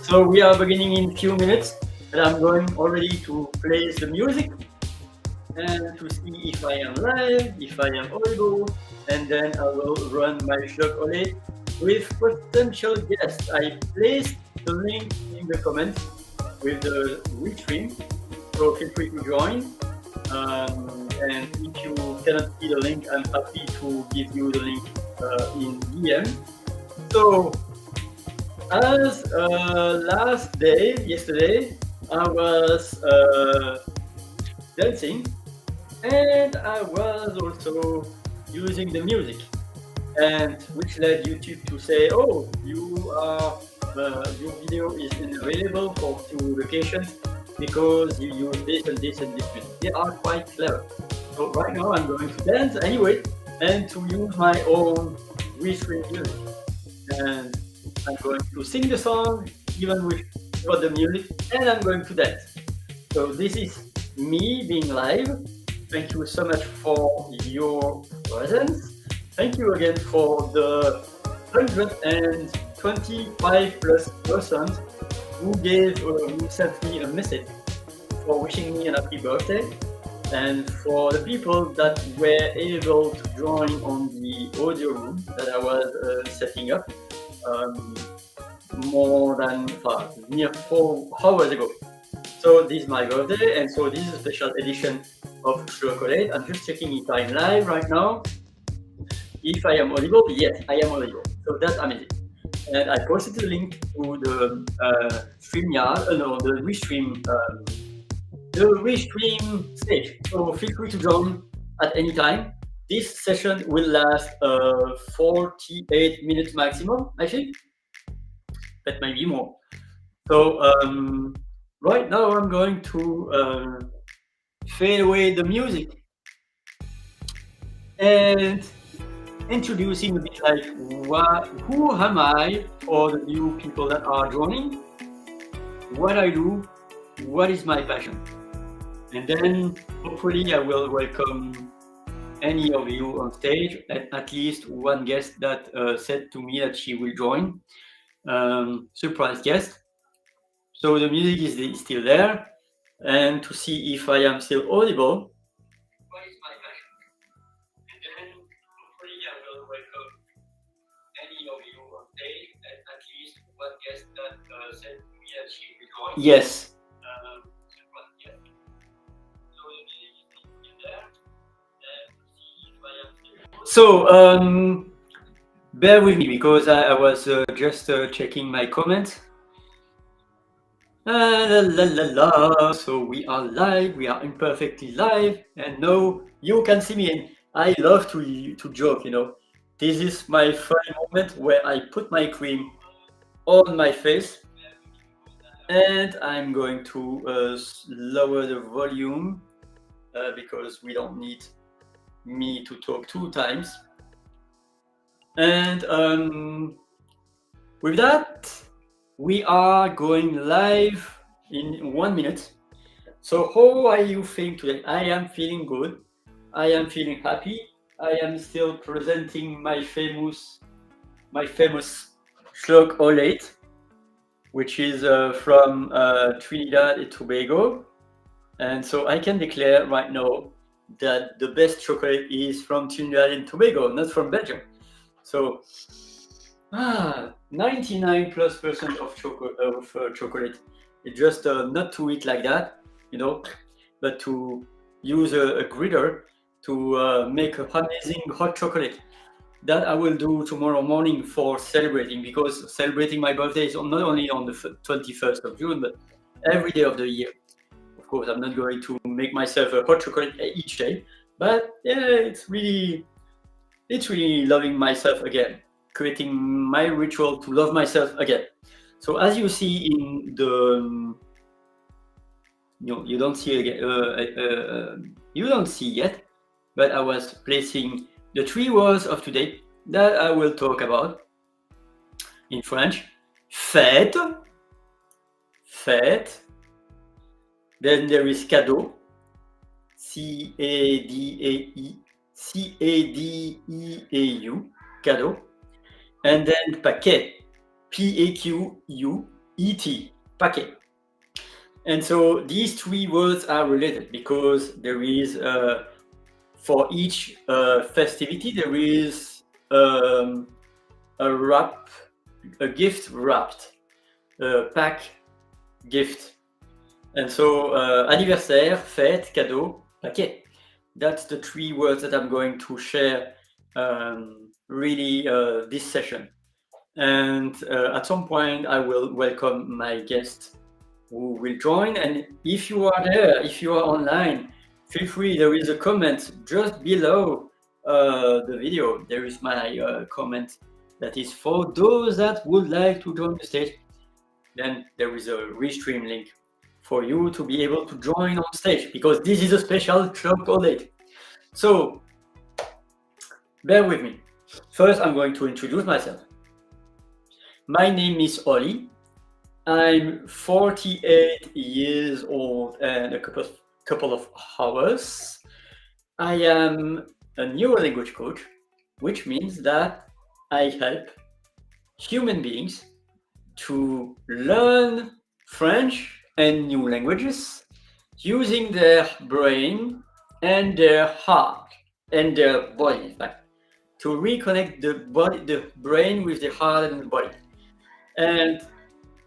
So we are beginning in few minutes, and I'm going already to play the music and to see if I am live, if I am audible, and then I will run my ChLogOlate with potential guests. I placed the link in the comments with the restream, so feel free to join. And if you cannot see the link, I'm happy to give you the link in DM. So, as last day, yesterday, I was dancing, and I was also using the music, and which led YouTube to say, "Oh, your video is available for 2 locations because you use this and this and this music." They are quite clever. So right now I'm going to dance anyway, and to use my own restream music, and I'm going to sing the song even without the music, and I'm going to dance. So this is me being live. Thank you so much for your presence. Thank you again for the 125 plus persons who sent me a message for wishing me a happy birthday, and for the people that were able to join on the audio room that I was setting up more than near 4 hours ago. So this is my birthday, and so this is a special edition of ChLogOlate. I'm just checking if I'm live right now. If I am audible, yes, I am audible. So that's amazing. And I posted the link to the the restream stage. So feel free to join at any time. This session will last 48 minutes maximum, I think, but maybe more. So right now I'm going to fade away the music and introducing a bit like who am I for the new people that are joining, what I do, what is my passion. And then hopefully I will welcome any of you on stage, at least one guest that said to me that she will join, surprise guest. So the music is still there, and to see if I am still audible. What is my passion? And then hopefully I will welcome any of you on stage, and at least one guest that said to me that she will join. Yes. Surprise guest. So the music is still there, and to see if I am still audible. So bear with me because I was just checking my comments. So we are live, we are imperfectly live, and now you can see me. And I love to joke, you know. This is my funny moment where I put my cream on my face, and I'm going to lower the volume because we don't need me to talk 2 times. And with that, we are going live in 1 minute. So how are you feeling today? I am feeling good. I am feeling happy. I am still presenting my famous ChLogOlate, which is from Trinidad and Tobago. And so I can declare right now that the best chocolate is from Trinidad and Tobago, not from Belgium. So 99+% of chocolate. It's just not to eat like that, you know, but to use a grinder to make an amazing hot chocolate. That I will do tomorrow morning for celebrating, because celebrating my birthday is not only on the 21st of June, but every day of the year. Of course, I'm not going to make myself a hot chocolate each day, but yeah, it's really loving myself again, creating my ritual to love myself again. So as you see in the, you don't see again, you don't see yet, but I was placing the 3 words of today that I will talk about in French. Fête. Then there is cadeau. C-A-D-E-U. Cadeau. And then paquet. P-A-Q-U. ET, paquet. And so these three words are related because there is, for each festivity, there is a gift wrapped, pack, gift. And so anniversaire, fête, cadeau, paquet. That's the three words that I'm going to share really this session. And at some point I will welcome my guest who will join. And if you are there, if you are online, feel free. There is a comment just below the video. There is my comment that is for those that would like to join the stage. Then there is a restream link for you to be able to join on stage, because this is a special ChLogOlate. So bear with me. First, I'm going to introduce myself. My name is Oli. I'm 48 years old and a couple of hours. I am a neuro-language coach, which means that I help human beings to learn French and new languages using their brain and their heart and their body, in fact, to reconnect the brain with the heart and the body. And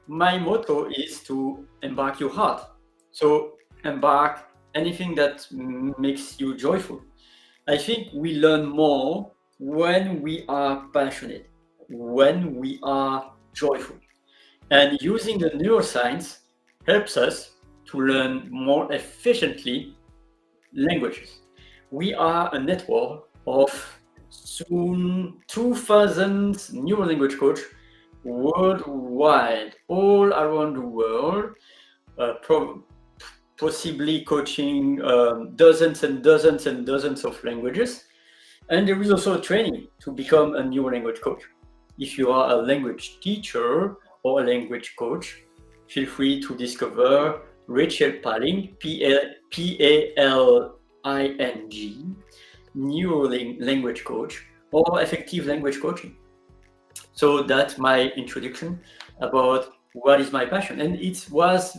my motto is to embark your heart. So embark anything that makes you joyful. I think we learn more when we are passionate, when we are joyful. And using the neuroscience helps us to learn more efficiently languages. We are a network of soon 2,000 neuro-language coaches worldwide, all around the world, possibly coaching dozens and dozens and dozens of languages. And there is also a training to become a neuro-language coach. If you are a language teacher or a language coach, feel free to discover Rachel Paling, P-A-L-I-N-G, neuro-language coach, or effective language coaching. So that's my introduction about what is my passion. And it was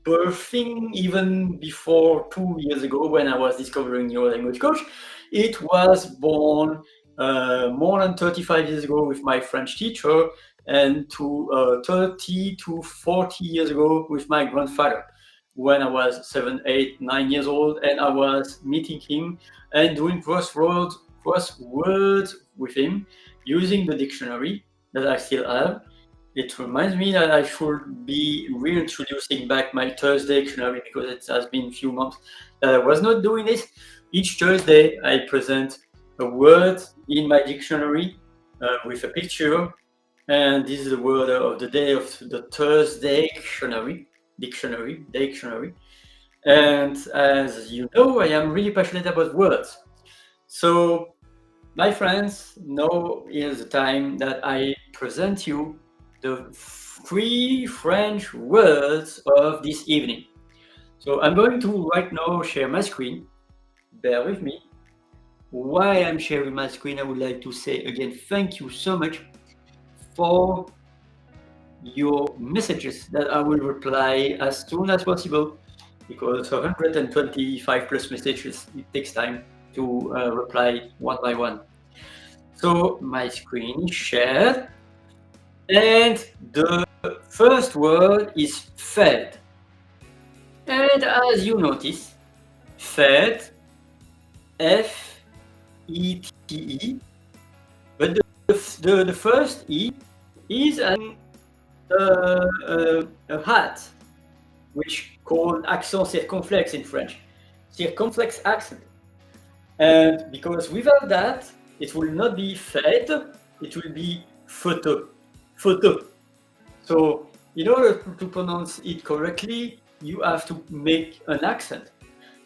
birthing even before 2 years ago when I was discovering neuro-language coach. It was born more than 35 years ago with my French teacher, and to 30 to 40 years ago with my grandfather, when I was 7, 8, 9 years old, and I was meeting him and doing crosswords with him using the dictionary that I still have. It reminds me that I should be reintroducing back my Thursday dictionary, because it has been a few months that I was not doing this. Each Thursday I present a word in my dictionary with a picture, and this is the word of the day of the Thursday dictionary. And as you know, I am really passionate about words. So my friends, now is the time that I present you the 3 French words of this evening. So I'm going to right now share my screen. Bear with me. While I'm sharing my screen, I would like to say again, thank you so much for your messages that I will reply as soon as possible, because 125 plus messages, it takes time to reply one by one. So my screen is shared, and the first word is fed. And as you notice, fed, F-E-T-E, but the first E is a hat, which called accent circonflexe in French, circumflex accent. And because without that, it will not be fed, it will be photo. So in order to pronounce it correctly, you have to make an accent.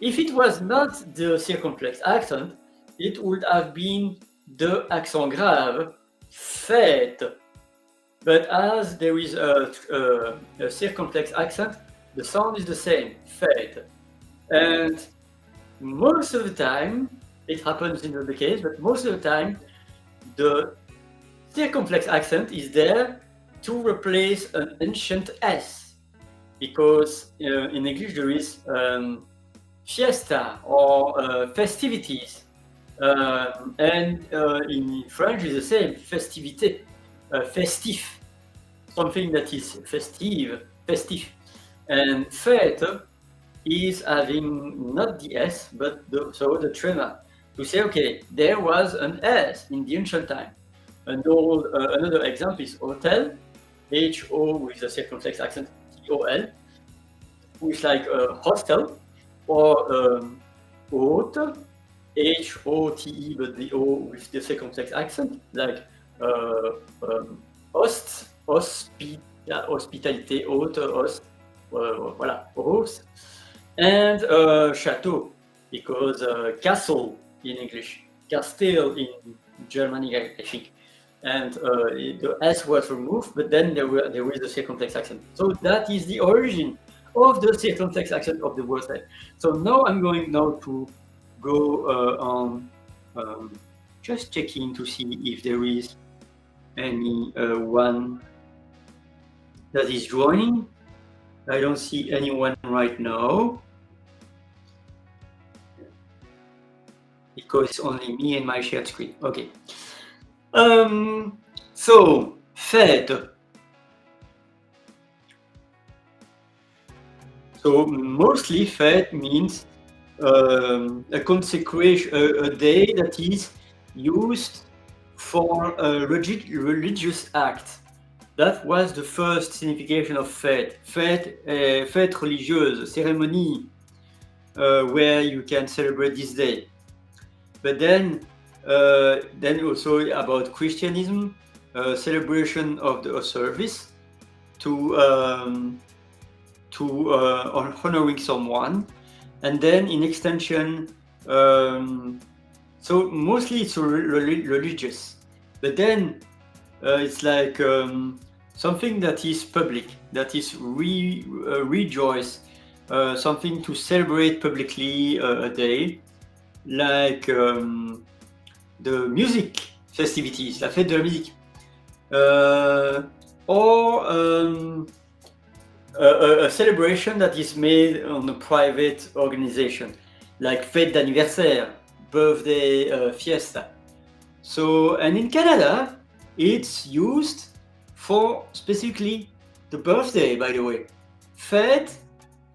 If it was not the circumflex accent, it would have been the accent grave, fête. But as there is a circumflex accent, the sound is the same, fête. And most of the time, it happens in the case, but most of the time, the circumflex accent is there to replace an ancient S, because in English there is fiesta or festivities, and in French is the same, festivité, festif, something that is festive, and fête is having not the S but the trema, to say, okay, there was an S in the ancient time. Another example is hotel, H-O with a circumflex accent, T-O-L, which is like hostel, or hôte, H-O-T-E, but the O with the circumflex accent, like host, hospitalité, hôte, host, voilà, host, and chateau, because castle in English, Castile in Germanic, I think, and the S was removed, but then there is the circumflex accent. So that is the origin of the circumflex accent of the word fête. So now I'm going to go on just checking to see if there is any one that is joining. I don't see anyone right now, because it's only me and my shared screen. Okay. So fête. So mostly fête means a consecration, a day that is used for a religious act. That was the first signification of fête. Fête religieuse, ceremony where you can celebrate this day. But then also about Christianism, celebration of the service to honoring someone, and then in extension, so mostly it's religious, but then it's like something that is public, that is rejoice, something to celebrate publicly a day, like the music festivities, la fête de la musique, or a celebration that is made on a private organization, like fête d'anniversaire, birthday, fiesta. So, and in Canada, it's used for specifically the birthday, by the way. Fête,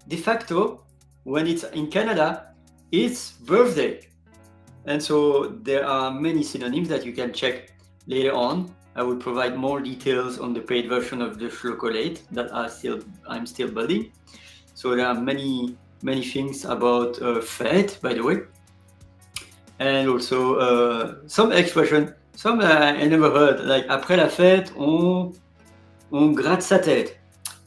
de facto, when it's in Canada, it's birthday. And so there are many synonyms that you can check later on. I will provide more details on the paid version of the ChLogOlate that I'm still building. So there are many things about fête, by the way, and also some expression, some I never heard, like après la fête on gratte sa tête.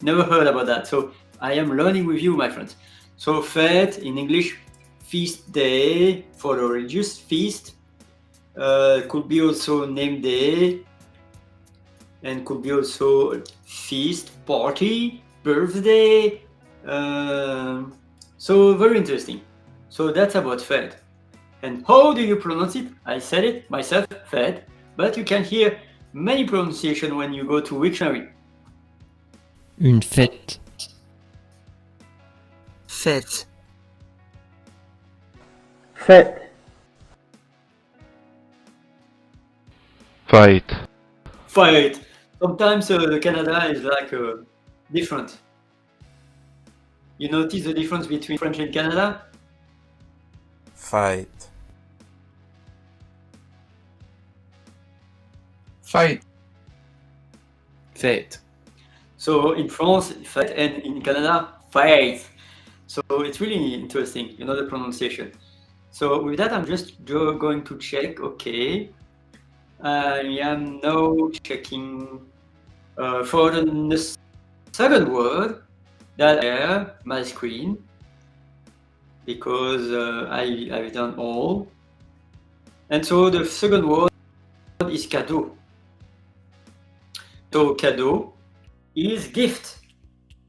Never heard about that. So I am learning with you, my friends. So fête in English, feast day for the religious feast, could be also name day, and could be also feast, party, birthday. So very interesting. So that's about fête. And how do you pronounce it? I said it myself, fête, but you can hear many pronunciations when you go to Wiktionary. Une fête. Fête. Fête. Fight. Fight. Sometimes Canada is like different. You notice the difference between French and Canada? Fight. Fight. Fête. So in France, fête, and in Canada, fight. So it's really interesting, the pronunciation. So with that, I'm just going to check. Okay, I am now checking for the second word that I have my screen, because I've done all. And so the second word is cadeau. So cadeau is gift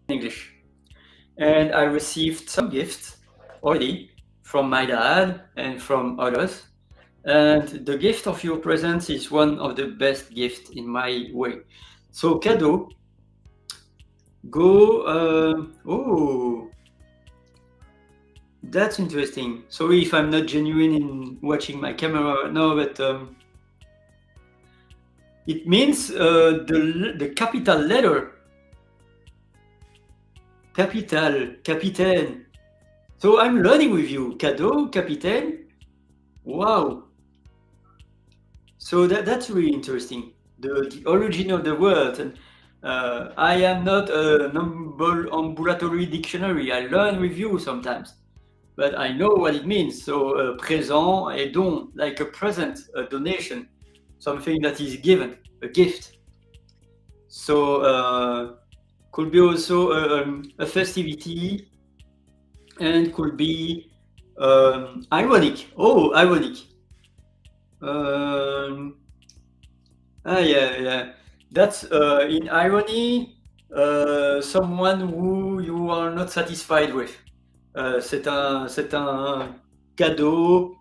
in English. And I received some gifts already from my dad and from others. And the gift of your presence is one of the best gifts in my way. So cadeau. Go. Oh, that's interesting. Sorry if I'm not genuine in watching my camera now, but it means the capital letter. Capital, capitaine. So I'm learning with you. Cadeau, capitaine. Wow. So that's really interesting. The origin of the word. And I am not an ambulatory dictionary. I learn with you sometimes, but I know what it means. So présent et don, like a present, a donation, something that is given, a gift. So could be also a festivity, and could be ironic. Oh, ironic. Yeah. That's in irony, someone who you are not satisfied with. C'est un cadeau.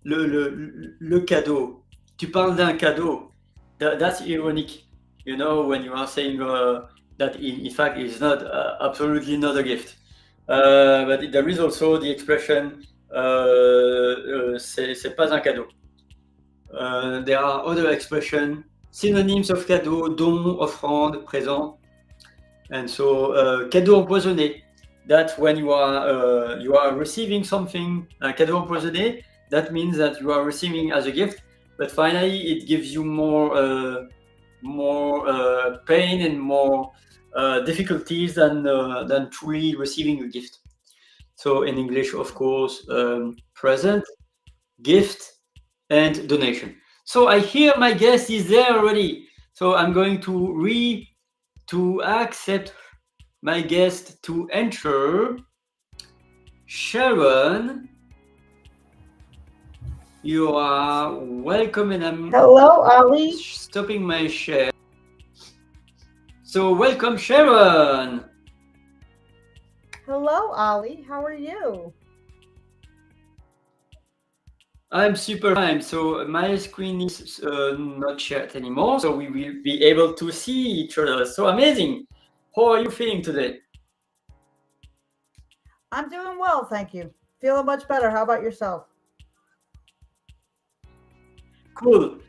Le cadeau. Tu parles d'un cadeau. That's ironic. You know, when you are saying that in fact is not absolutely not a gift. But there is also the expression c'est pas un cadeau. There are other expressions, synonyms of cadeau, don, offrande, présent. And so cadeau empoisonné, that when you are receiving something, cadeau empoisonné, that means that you are receiving as a gift, but finally it gives you more pain and more difficulties than truly receiving a gift. So in English, of course, present, gift, and donation. So I hear my guest is there already. So I'm going to accept my guest to enter. Sharon, you are welcome, and I'm Hello, Ali. stopping my share. So welcome, Sharon. Hello, Ali. How are you? I'm super fine. So my screen is not shared anymore, so we will be able to see each other. So amazing. How are you feeling today? I'm doing well, thank you. Feeling much better. How about yourself? Cool.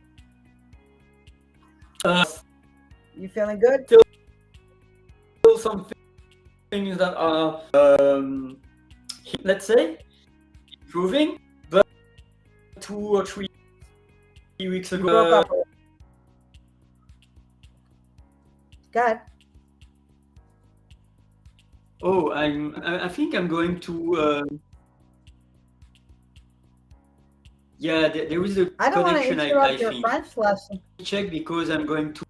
You feeling good? Still some things that are, let's say, improving, but 2 or 3 weeks You broke ago, up. Good. oh, I think I'm going to. Yeah, there is a I don't want to connection. interrupt I your think. French lesson. Check, because I'm going to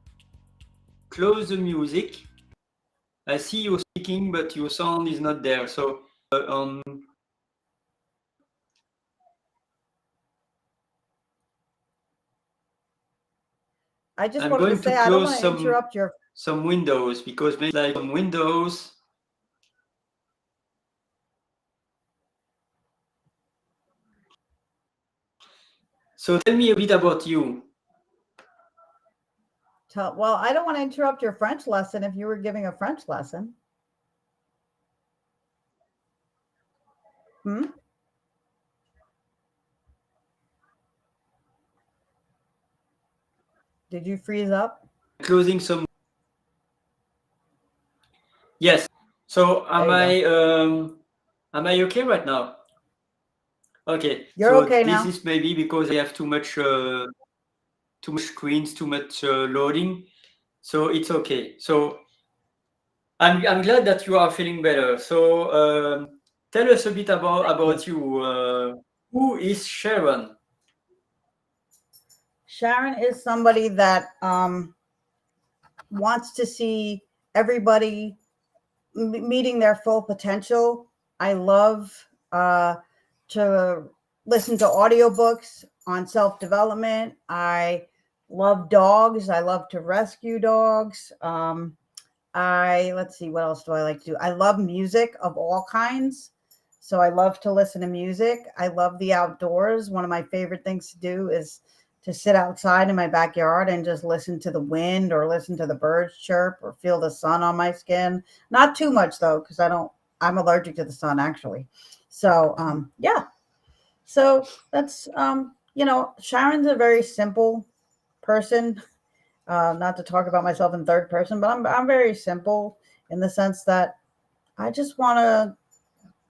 close the music. I see you speaking, but your sound is not there. So I just I'm wanted to going to say I don't close want to interrupt your. some windows, because maybe like some windows. So tell me a bit about you. Well, I don't want to interrupt your French lesson if you were giving a French lesson. Hmm? Did you freeze up? Closing some. Yes. So am I okay right now? Okay. You're so okay this now. is maybe because I have too much screens, too much loading. So it's okay. So I'm glad that you are feeling better. So tell us a bit about you. Who is Sharon? Sharon is somebody that wants to see everybody meeting their full potential. I love to listen to audiobooks on self-development. I love dogs. I love to rescue dogs. Let's see, what else do I like to do? I love music of all kinds. So I love to listen to music. I love the outdoors. One of my favorite things to do is to sit outside in my backyard and just listen to the wind or listen to the birds chirp or feel the sun on my skin. Not too much though, because I'm allergic to the sun actually. So yeah. So that's Sharon's a very simple person. Not to talk about myself in third person, but I'm very simple in the sense that I just want to,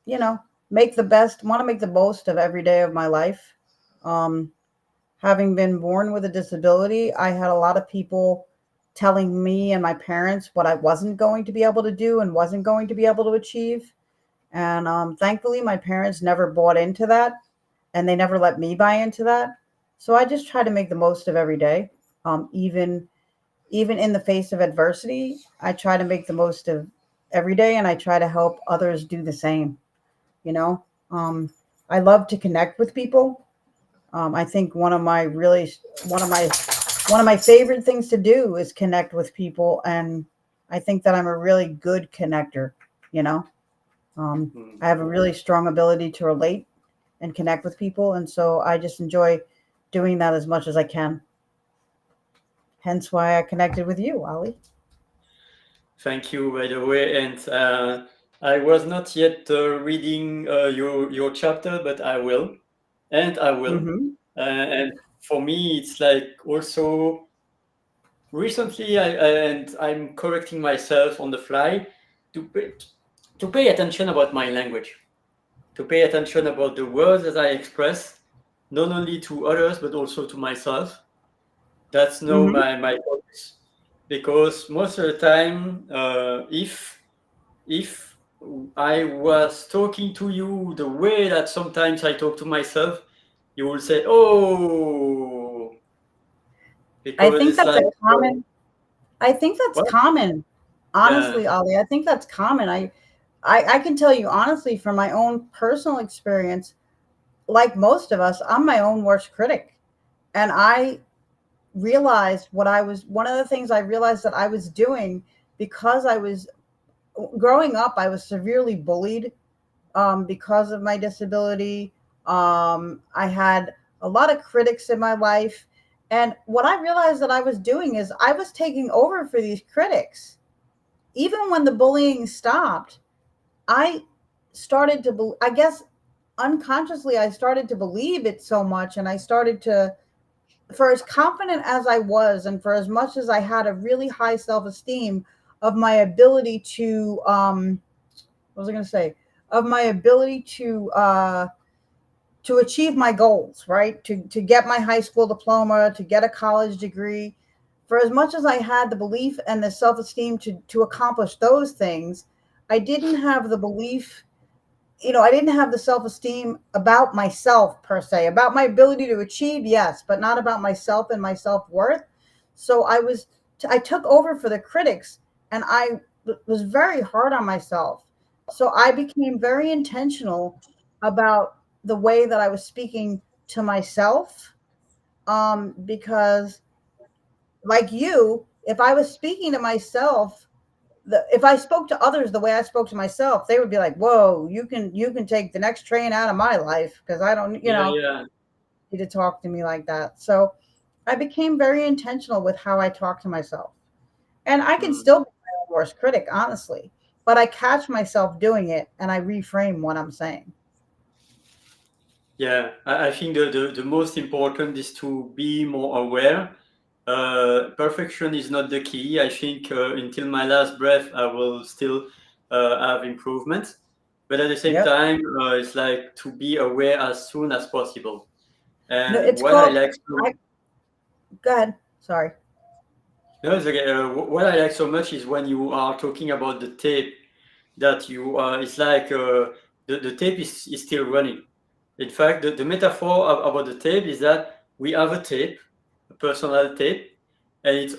want to make the most of every day of my life. Um, Having been born with a disability, I had a lot of people telling me and my parents what I wasn't going to be able to do and wasn't going to be able to achieve. And thankfully, my parents never bought into that and they never let me buy into that. So I just try to make the most of every day. Even in the face of adversity, I try to make the most of every day and I try to help others do the same. You know, I love to connect with people. I think one of my one of my favorite things to do is connect with people, and I think that I'm a really good connector. You know, I have a really strong ability to relate and connect with people, and so I just enjoy doing that as much as I can. Hence why I connected with you, Ali. Thank you, by the way. And I was not yet reading your chapter, but I will, and I will. Mm-hmm. And for me, it's like also recently, and I'm correcting myself on the fly to pay attention about my language, to pay attention about the words that I express, not only to others but also to myself. That's now Mm-hmm. my focus, because most of the time, if I was talking to you the way that sometimes I talk to myself, you will say, "Oh," I because think it's that's like, a common. I think that's what? common. Yeah, Honestly, Ali, I think that's common. I can tell you honestly from my own personal experience, like most of us, I'm my own worst critic. And I realized one of the things I realized that I was doing because I was growing up, I was severely bullied because of my disability. I had a lot of critics in my life. And what I realized that I was doing is I was taking over for these critics. Even when the bullying stopped, I started to, I guess unconsciously, I started to believe it so much. And I started to, for as confident as I was, and for as much as I had a really high self esteem of my ability to, what was I going to say? Of my ability to achieve my goals, right? To get my high school diploma, to get a college degree. For as much as I had the belief and the self esteem to accomplish those things, I didn't have the belief, I didn't have the self esteem about myself per se, about my ability to achieve, yes, but not about myself and my self worth. So I took over for the critics and I was very hard on myself. So I became very intentional about the way that I was speaking to myself. Because, like you, if I was speaking to myself, if I spoke to others the way I spoke to myself, they would be like, "Whoa, you can take the next train out of my life because I don't, yeah, yeah. need to talk to me like that." So I became very intentional with how I talk to myself, and I can Mm. still be my own worst critic, honestly. But I catch myself doing it, and I reframe what I'm saying. Yeah, I think the most important is to be more aware. Perfection is not the key. I think until my last breath, I will still have improvements. But at the same Yep. time, it's like to be aware as soon as possible. No, And it's what I called. like so I Go ahead. Sorry. no, it's okay. What I like so much is when you are talking about the tape that you it's like the tape is still running. In fact, the metaphor about the tape is that we have a tape, a personal tape, and it's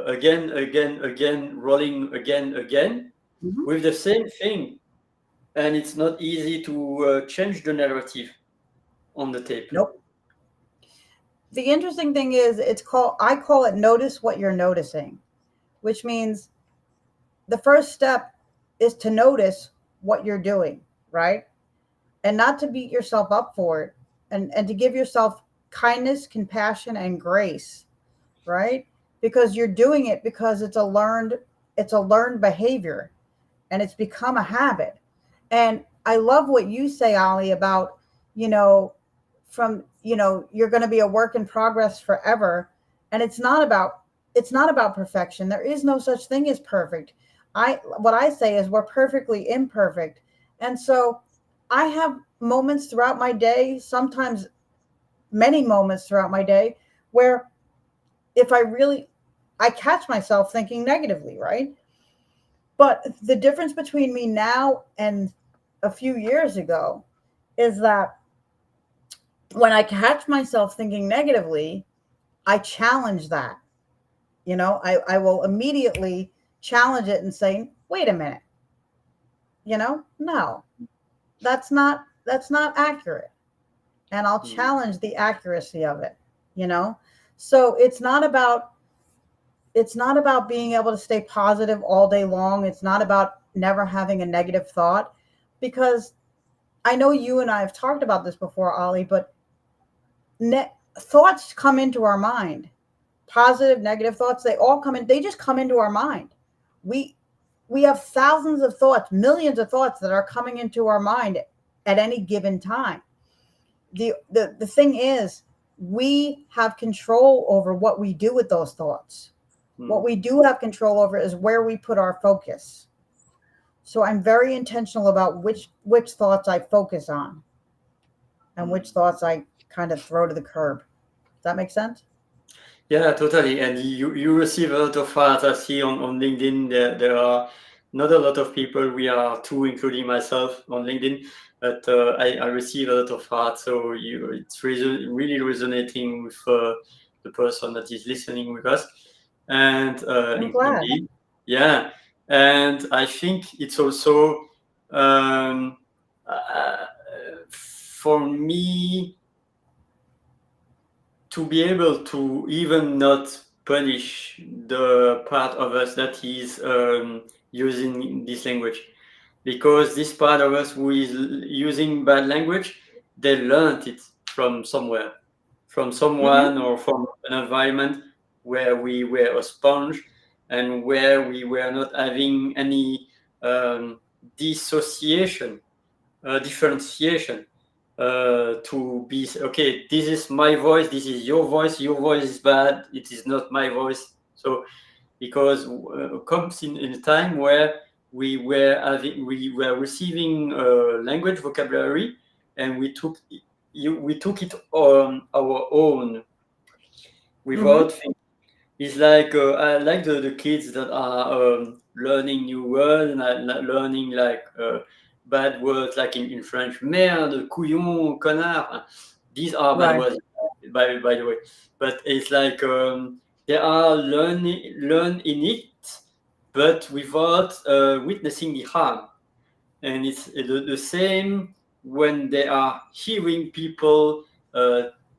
again, again, again, rolling again, again, Mhm. with the same thing. And it's not easy to change the narrative on the tape. Nope. The interesting thing is, I call it notice what you're noticing, which means the first step is to notice what you're doing, right? And not to beat yourself up for it, and to give yourself kindness, compassion, and grace, right? Because you're doing it because it's a learned behavior and it's become a habit. And I love what you say, Ali, about, you know, you're going to be a work in progress forever. And it's not about perfection. There is no such thing as perfect. What I say is we're perfectly imperfect. And so I have moments throughout my day, sometimes many moments throughout my day, where if I catch myself thinking negatively, right? But the difference between me now and a few years ago is that when I catch myself thinking negatively, I challenge that. I will immediately challenge it and say, wait a minute, no, that's not accurate. And I'll challenge the accuracy of it, you know? So it's not about being able to stay positive all day long. It's not about never having a negative thought, because I know you and I have talked about this before, Ali, but thoughts come into our mind. Positive, negative thoughts, they just come into our mind. We we have thousands of thoughts, millions of thoughts that are coming into our mind at any given time. The thing is, we have control over what we do with those thoughts. What we do have control over is where we put our focus. So I'm very intentional about which thoughts I focus on and which thoughts I kind of throw to the curb. Does that make sense? Yeah, totally. And you receive a lot of ads. I see on LinkedIn there are not a lot of people. We are two, including myself, on LinkedIn. But I receive a lot of ads. So it's really resonating with the person that is listening with us. And I'm glad. indeed, yeah. And I think it's also for me to be able to even not punish the part of us that is using this language, because this part of us who is using bad language, they learned it from somewhere, from someone, or from an environment where we were a sponge and where we were not having any dissociation, differentiation, to be okay. This is my voice. This is your voice. Your voice is bad. It is not my voice. So because comes in a time where we were receiving language vocabulary, and we took it on our own without thinking. It's like I like the kids that are learning new words and learning like bad words, like in French, merde, couillon, connard. These are bad Right. words, by the way. But it's like they are learn in it, but without witnessing the harm. And it's the same when they are hearing people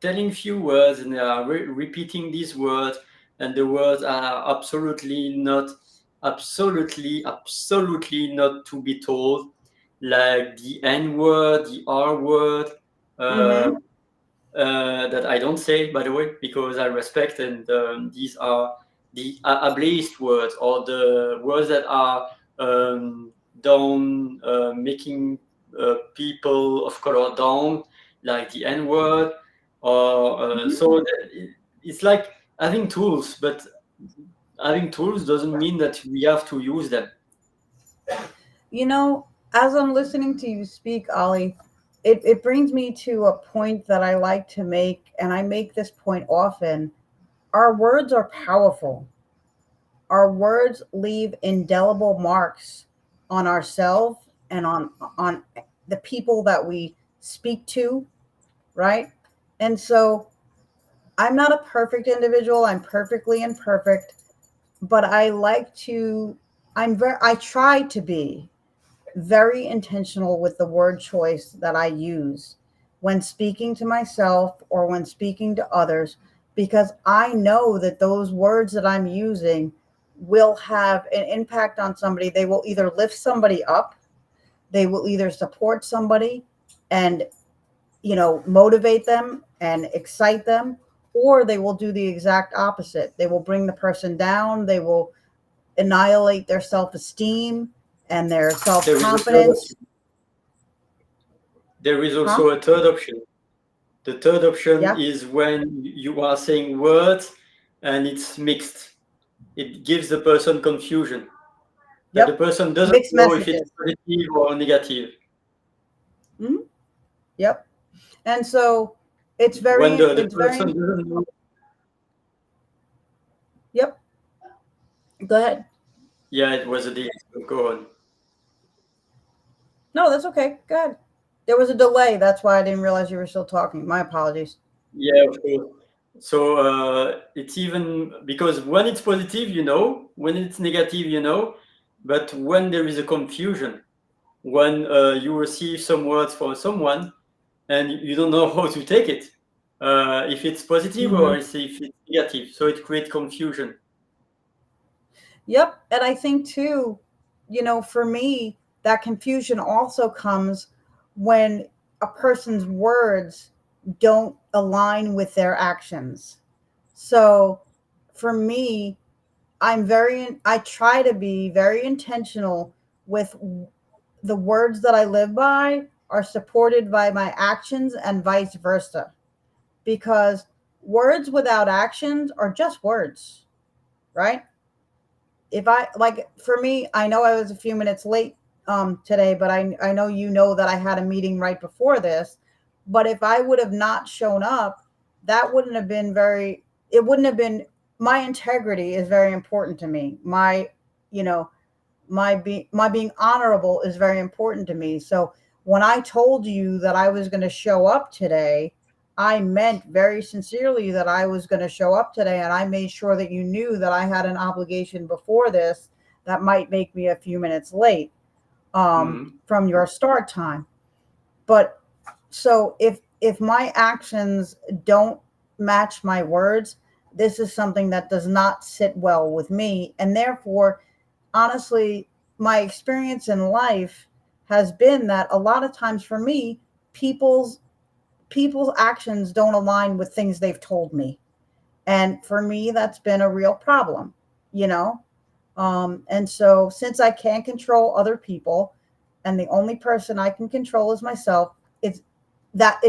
telling few words, and they are repeating these words, and the words are absolutely not to be told, like the N word, the R word, uh, Mm-hmm. that I don't say, by the way, because I respect, and these are the ableist words, or the words that are down, making people of color down, like the N word, or so it's like having tools, but having tools doesn't mean that we have to use them. As I'm listening to you speak, Ali, it brings me to a point that I like to make, and I make this point often. Our words are powerful. Our words leave indelible marks on ourselves and on the people that we speak to, right? And so I'm not a perfect individual. I'm perfectly imperfect, but I try to be very intentional with the word choice that I use when speaking to myself or when speaking to others, because I know that those words that I'm using will have an impact on somebody. They will either lift somebody up, they will either support somebody and motivate them, and excite them, or they will do the exact opposite. They will bring the person down. They will annihilate their self-esteem and their self-confidence. There is also a third option. The third option Yeah. is when you are saying words and it's mixed. It gives the person confusion. That the person doesn't Mixed know messages. if it's positive or negative. Mhm. Yep. And so it's very, When the it's person very, doesn't know. yep. Go ahead. Yeah, it was a deal. So go on. No, that's okay. Go ahead. There was a delay. That's why I didn't realize you were still talking. My apologies. Yeah, of course. So it's even because when it's positive, you know, when it's negative, you know, but when there is a confusion, when you receive some words from someone and you don't know how to take it, if it's positive or if it's negative, so it creates confusion. Yep. And I think too, for me, that confusion also comes when a person's words don't align with their actions. So for me, I try to be very intentional with the words that I live by are supported by my actions and vice versa. Because words without actions are just words, right? If I like for me, I know I was a few minutes late today, but I know that I had a meeting right before this. But if I would have not shown up, that wouldn't have been very it wouldn't have been my integrity is very important to me. You know, my being honorable is very important to me. So when I told you that I was going to show up today, I meant very sincerely that I was going to show up today, and I made sure that you knew that I had an obligation before this that might make me a few minutes late from your start time. But so if my actions don't match my words, this is something that does not sit well with me, and therefore, honestly, my experience in life has been that a lot of times for me, people's actions don't align with things they've told me. And for me, that's been a real problem, you know? And so since I can't control other people and the only person I can control is myself, it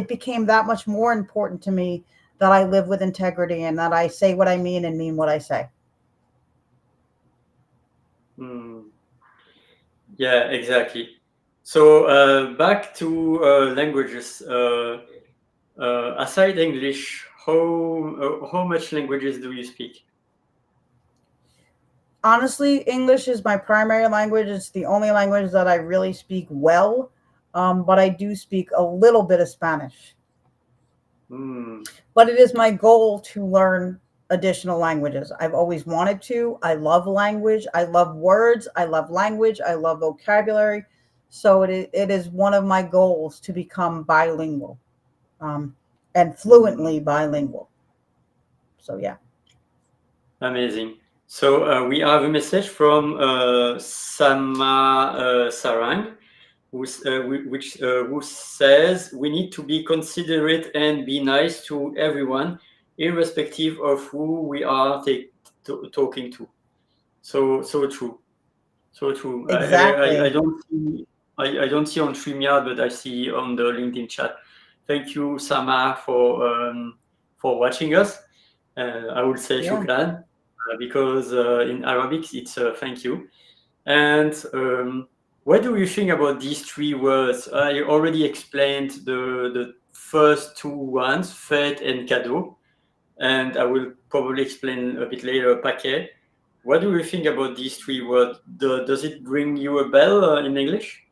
became that much more important to me that I live with integrity and that I say what I mean and mean what I say. Yeah, exactly. So back to languages. Aside English, how much languages do you speak? Honestly, English is my primary language. It's the only language that I really speak well, but I do speak a little bit of Spanish. But it is my goal to learn additional languages. I've always wanted to. I love language. I love words. I love language. I love vocabulary. So it is one of my goals to become bilingual and fluently bilingual. So, yeah. Amazing. So we have a message from Sama Sarang, who says we need to be considerate and be nice to everyone, irrespective of who we are talking to. So true. So true. Exactly. I don't see I don't see on StreamYard, but I see on the LinkedIn chat. Thank you, Sama, for watching us. I would say shukran because in Arabic it's thank you. And what do you think about these three words? I already explained the first two ones, fête and cadeau, and I will probably explain a bit later paquet. What do you think about these three words? Does it ring you a bell in English?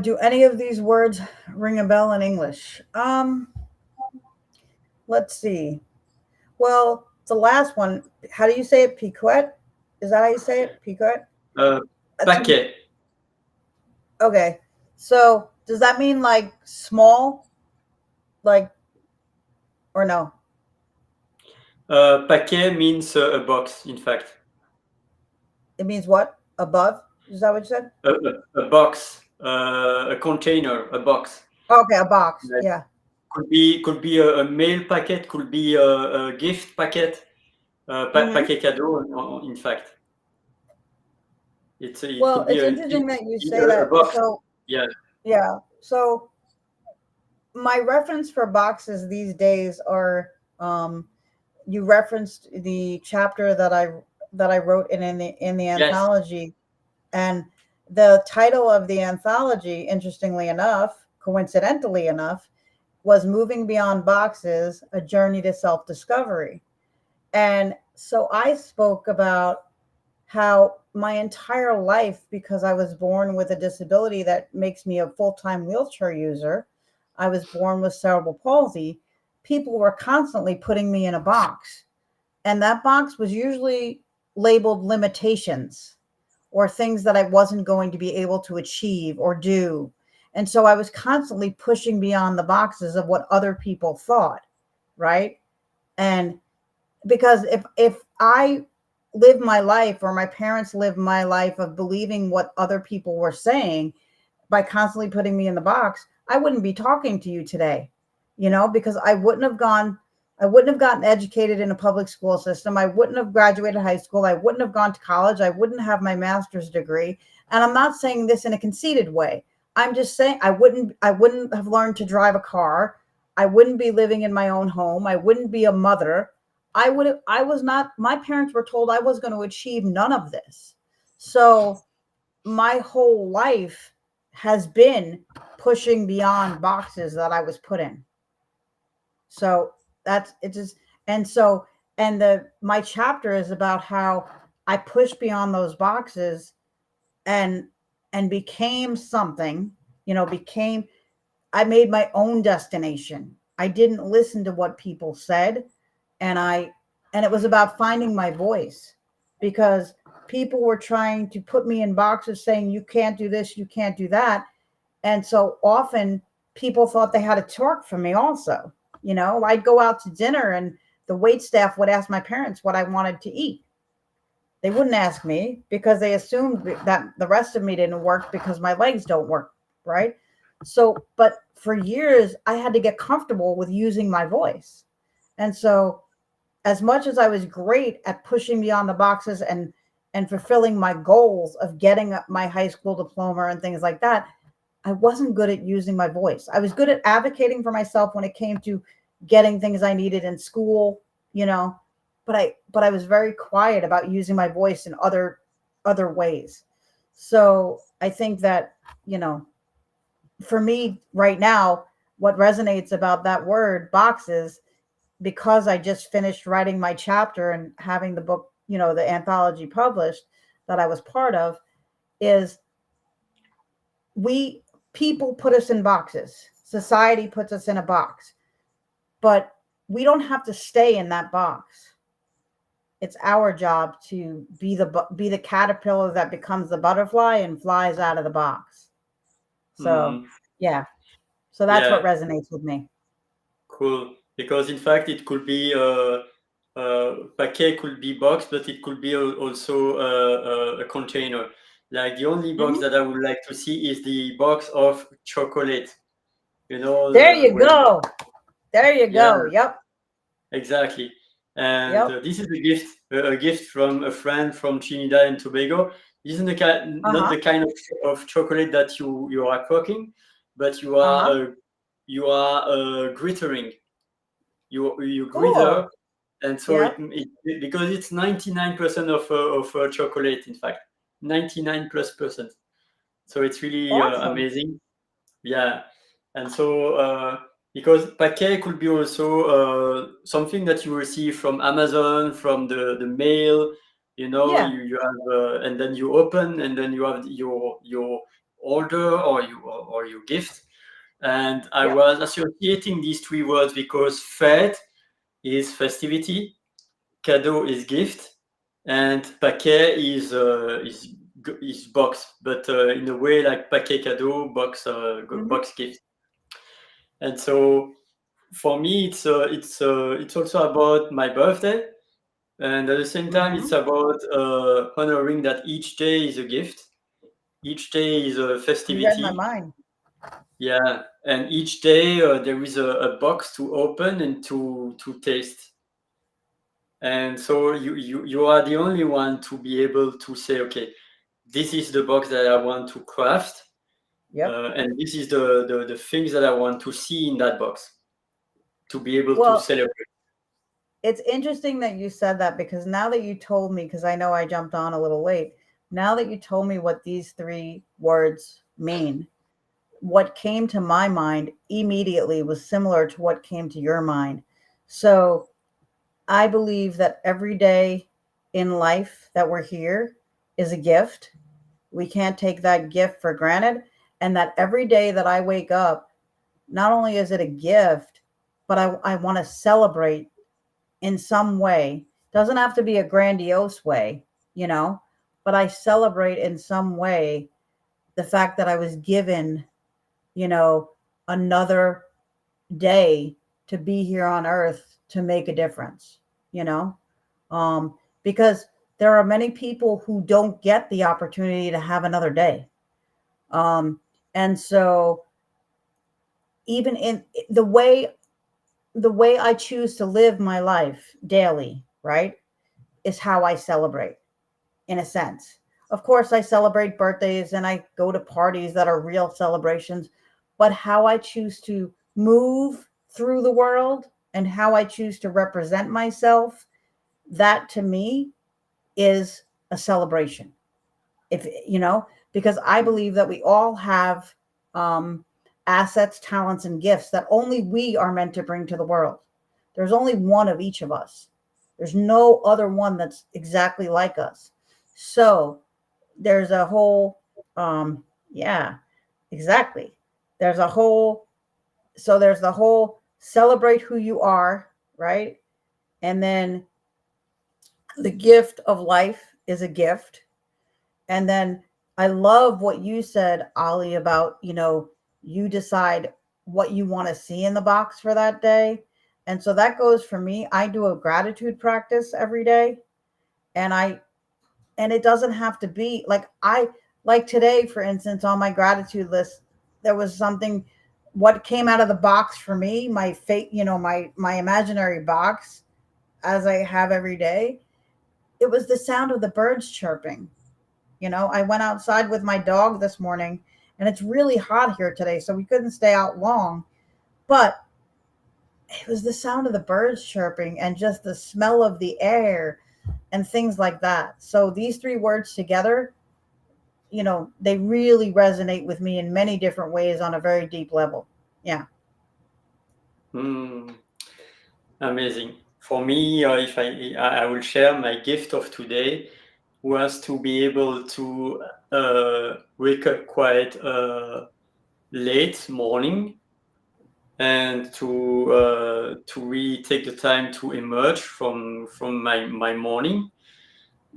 Do any of these words ring a bell in English? Let's see. Well, the last one, how do you say it? Piquet? Is that how you say it? Piquet? Paquet. Okay. So does that mean like small? Like, or no? Paquet means a box, in fact. It means what? Above? Is that what you said? A box, a container, a box. Okay, a box. Like, Yeah. could be a mail packet, could be a gift packet, paquet cadeau. In fact, it Well, could be it's interesting that you say a that. box. So, Yeah. yeah. So my reference for boxes these days are, you referenced the chapter that I wrote in the Yes. anthology, and the title of the anthology, interestingly enough, coincidentally enough, was Moving Beyond Boxes: A Journey to Self-Discovery. And so I spoke about how my entire life, because I was born with a disability that makes me a full-time wheelchair user, I was born with cerebral palsy, people were constantly putting me in a box. And that box was usually labeled limitations or things that I wasn't going to be able to achieve or do. And so I was constantly pushing beyond the boxes of what other people thought, right? And because if I live my life, or my parents lived my life of believing what other people were saying by constantly putting me in the box, I wouldn't be talking to you today, because I wouldn't have gotten educated in a public school system. I wouldn't have graduated high school. I wouldn't have gone to college. I wouldn't have my master's degree. And I'm not saying this in a conceited way. I'm just saying I wouldn't have learned to drive a car. I wouldn't be living in my own home. I wouldn't be a mother. I was not, my parents were told I was going to achieve none of this. So my whole life has been pushing beyond boxes that I was put in. So that's it. Just and so and the my chapter is about how I pushed beyond those boxes and became something, became I made my own destination. I didn't listen to what people said, and it was about finding my voice, because people were trying to put me in boxes saying you can't do this, you can't do that. And so often people thought they had a torque for me also. I'd go out to dinner and the wait staff would ask my parents what I wanted to eat. They wouldn't ask me because they assumed that the rest of me didn't work because my legs don't work, right? So, but for years, I had to get comfortable with using my voice. And so, as much as I was great at pushing beyond the boxes and fulfilling my goals of getting my high school diploma and things like that, I wasn't good at using my voice. I was good at advocating for myself when it came to getting things I needed in school, but I was very quiet about using my voice in other ways. So I think that, for me right now, what resonates about that word boxes, because I just finished writing my chapter and having the book, the anthology published that I was part of, is people put us in boxes. Society puts us in a box, but we don't have to stay in that box. It's our job to be the caterpillar that becomes the butterfly and flies out of the box. So, yeah. So that's what resonates with me. Cool. Because in fact, it could be paquet could be box, but it could be also a container. Like the only box that I would like to see is the box of ChLogOlate. There you go. There you go. Yep. Exactly. And this is a gift from a friend from Trinidad and Tobago. This is not the kind of chocolate that you are cooking, but you are glittering. You glitter, and so it because it's 99% of chocolate. In fact, 99+%. So it's really amazing. Yeah, and so because paquet could be also something that you receive from Amazon, from the mail. You have and then you open, and then you have your order or your gift. And I was associating these three words because fête is festivity, cadeau is gift, and paquet is box, but in a way like paquet cadeau, box gift. And so for me, it's also about my birthday, and at the same time, it's about honoring that each day is a gift, each day is a festivity. You read my mind. Yeah, and each day there is a box to open and to taste. And so you are the only one to be able to say, okay, this is the box that I want to craft, Yep. and this is the things that I want to see in that box to be able to Well, celebrate. it's interesting that you said that, because now that you told me, because I know I jumped on a little late, now that you told me what these three words mean, what came to my mind immediately was similar to what came to your mind. So I believe that every day in life that we're here is a gift. We can't take that gift for granted. And that every day that I wake up, not only is it a gift, but I want to celebrate in some way. Doesn't have to be a grandiose way, you know, but I celebrate in some way the fact that I was given, you know, another day to be here on earth to make a difference, you know, because there are many people who don't get the opportunity to have another day. Um, and so even in the way I choose to live my life daily, right, is how I celebrate in a sense. Of course, I celebrate birthdays and I go to parties that are real celebrations, but how I choose to move through the world and how I choose to represent myself, that to me is a celebration. If you know, because I believe that we all have um, assets, talents, and gifts that only we are meant to bring to the world. There's only one of each of us. There's no other one that's exactly like us. So there's a whole, yeah, exactly. There's a whole, so there's the whole celebrate who you are, right? And then the gift of life is a gift. And then I love what you said, Ali, about, you decide what you want to see in the box for that day. And so that goes for me. I do a gratitude practice every day. And and it doesn't have to be like today, for instance, on my gratitude list, there was something, what came out of the box for me, my fate, my imaginary box, as I have every day. It was the sound of the birds chirping. I went outside with my dog this morning, and it's really hot here today, so we couldn't stay out long. But it was the sound of the birds chirping and just the smell of the air and things like that. So these three words together, they really resonate with me in many different ways on a very deep level. Yeah. Mm, amazing. For me, if I will share my gift of today was to be able to wake up quite late morning and to really take the time to emerge from my morning,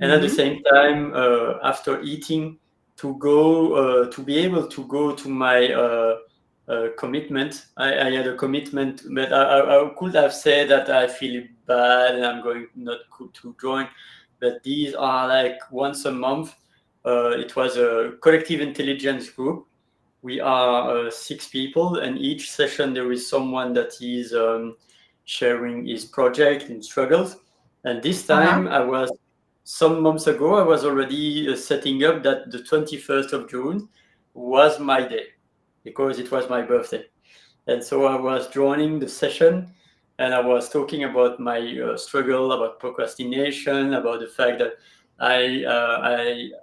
and at the Mm-hmm. same time after eating to be able to go to my commitment. I had a commitment, but I could have said that I feel bad and I'm going not to join, but these are like once a month. It was a collective intelligence group. We are 6 people, and each session there is someone that is sharing his project and struggles. And this Uh-huh. time, some months ago, I was already setting up that the 21st of June was my day because it was my birthday. And so I was joining the session and I was talking about my struggle, about procrastination, about the fact that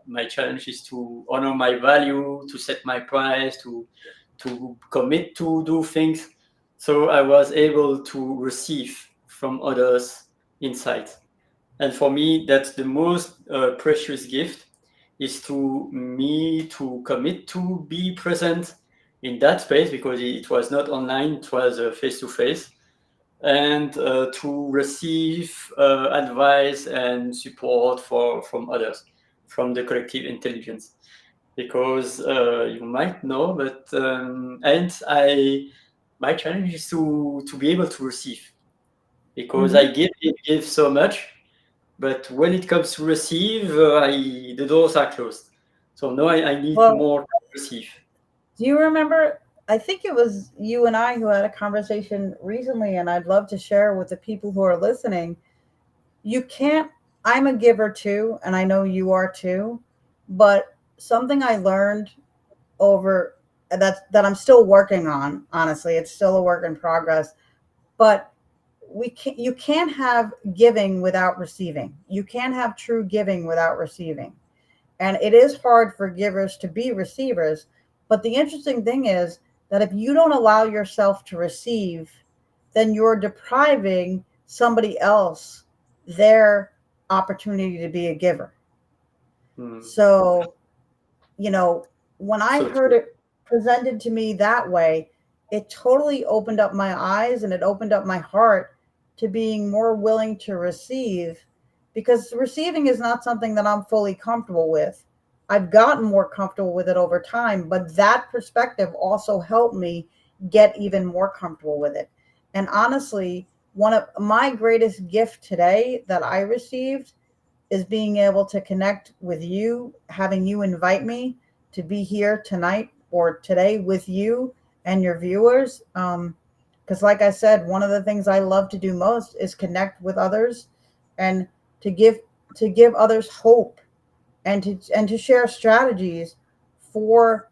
my challenge is to honor my value, to set my price, to commit to do things. So I was able to receive from others insight. And for me, that's the most precious gift, is to me to commit to be present in that space because it was not online, it was face to face, and to receive advice and support from others, from the collective intelligence. Because you might know, but my challenge is to be able to receive, because I Mm-hmm. give so much, but when it comes to receive, the doors are closed. So now I need Well, more to receive. do you remember? I think it was you and I who had a conversation recently, and I'd love to share with the people who are listening. You can't, I'm a giver too, and I know you are too, but something I learned over that I'm still working on, honestly, it's still a work in progress, but you can't have giving without receiving. You can't have true giving without receiving. And it is hard for givers to be receivers. But the interesting thing is that if you don't allow yourself to receive, then you're depriving somebody else their opportunity to be a giver. Mm. So, you know, when I So heard true. it presented to me that way, it totally opened up my eyes and it opened up my heart to being more willing to receive, because receiving is not something that I'm fully comfortable with. I've gotten more comfortable with it over time, but that perspective also helped me get even more comfortable with it. And honestly, one of my greatest gift today that I received is being able to connect with you, having you invite me to be here tonight or today with you and your viewers. Because, like I said, one of the things I love to do most is connect with others and to give others hope and to share strategies for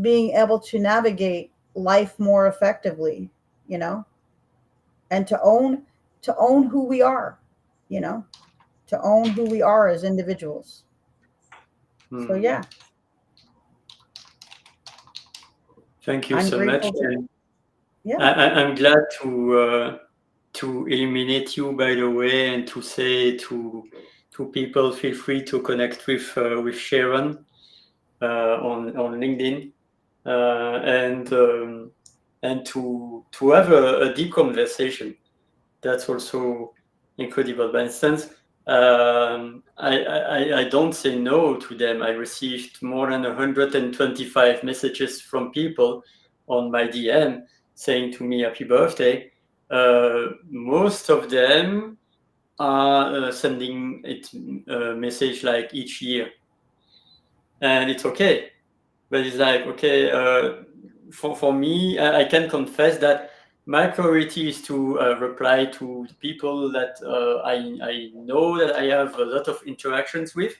being able to navigate life more effectively, you know, and to own who we are, you know, to own who we are as individuals. So Mm. yeah, Thank you I'm so much. grateful to, And yeah. I'm glad to eliminate you, by the way, and to say to people, feel free to connect with Sharon on LinkedIn, and to have a deep conversation. That's also incredible. For instance, I don't say no to them. I received more than 125 messages from people on my DM saying to me happy birthday. Most of them are sending it a message like each year, and it's okay. But it's like, okay, for me, I can confess that my priority is to reply to the people that I know that I have a lot of interactions with.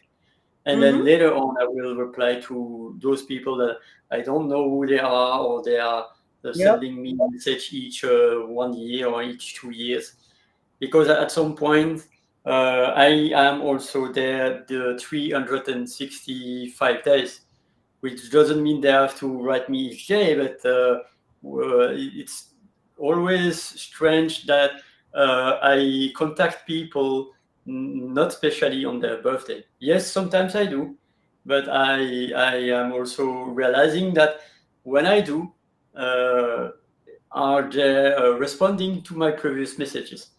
And then Mm-hmm. later on, I will reply to those people that I don't know who they are, or they are Yep. sending me a message each 1 year or each 2 years. Because at some point, I am also there the 365 days, which doesn't mean they have to write me each day, but it's always strange that I contact people not especially on their birthday. Yes, sometimes I do, but I am also realizing that when I do, uh, are they responding to my previous messages?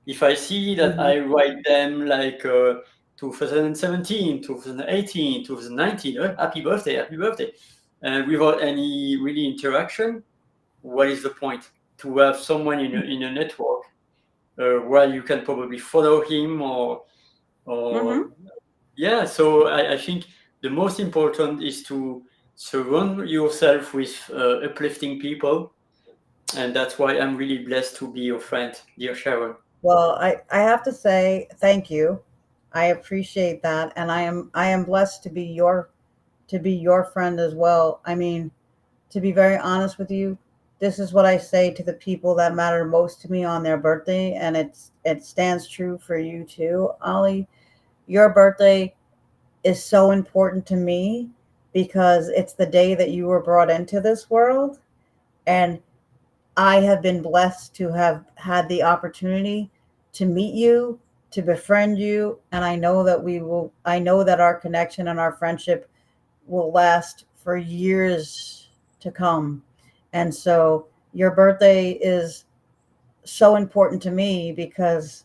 If I see that Mm-hmm. I write them like 2017, 2018, 2019, happy birthday, and without any really interaction, what is the point? To have someone in a network where you can probably follow him or Mm-hmm. yeah. So I think the most important is to surround yourself with uplifting people, and that's why I'm really blessed to be your friend, dear Sharon. Well, I have to say thank you. I appreciate that, and I am blessed to be your friend as well. I mean, to be very honest with you, this is what I say to the people that matter most to me on their birthday, and it stands true for you too, Ollie. Your birthday is so important to me because it's the day that you were brought into this world, and I have been blessed to have had the opportunity to meet you, to befriend you, and I know that our connection and our friendship will last for years to come. And so your birthday is so important to me because